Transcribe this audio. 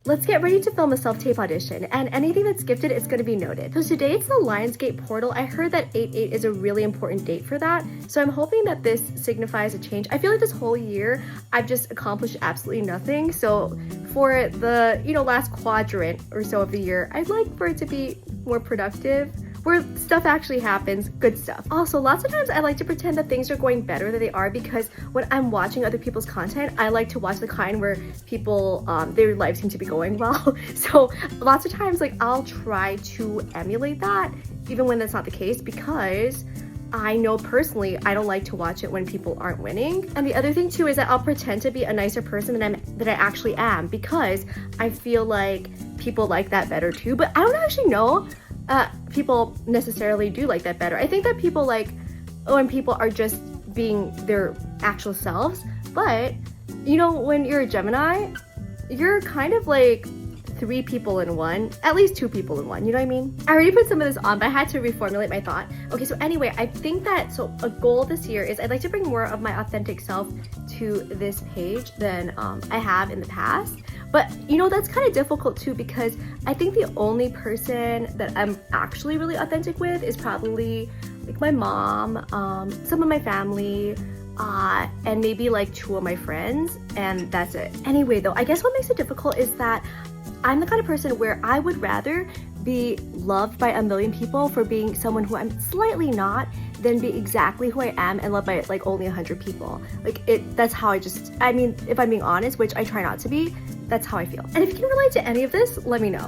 let's get ready to film a self-tape audition, and anything that's gifted is going to be noted. So today it's the Lionsgate portal. I heard that 8/8 is a really important date for that, so I'm hoping that this signifies a change. I feel like this whole year I've just accomplished absolutely nothing, so for the last quadrant or so of the year, I'd like for it to be more productive, where stuff actually happens, good stuff. Also, lots of times I like to pretend that things are going better than they are, because when I'm watching other people's content, I like to watch the kind where people, their lives seem to be going well. So lots of times, like, I'll try to emulate that, even when that's not the case, because I know personally I don't like to watch it when people aren't winning. And the other thing too is that I'll pretend to be a nicer person than I actually am, because I feel like people like that better too. But I don't actually know people necessarily do like that better. I think that people like when people are just being their actual selves. But when you're a Gemini, you're kind of like 3 people in one, at least 2 people in one, you know what I mean? I already put some of this on, but I had to reformulate my thought. Okay, so anyway, I think that, so a goal this year is I'd like to bring more of my authentic self to this page than I have in the past. But that's kind of difficult too, because I think the only person that I'm actually really authentic with is probably like my mom, some of my family, and maybe like 2 of my friends, and that's it. Anyway though, I guess what makes it difficult is that I'm the kind of person where I would rather be loved by a million people for being someone who I'm slightly not than be exactly who I am and loved by like only 100 people. Like that's how I mean, if I'm being honest, which I try not to be, that's how I feel. And if you can relate to any of this, let me know.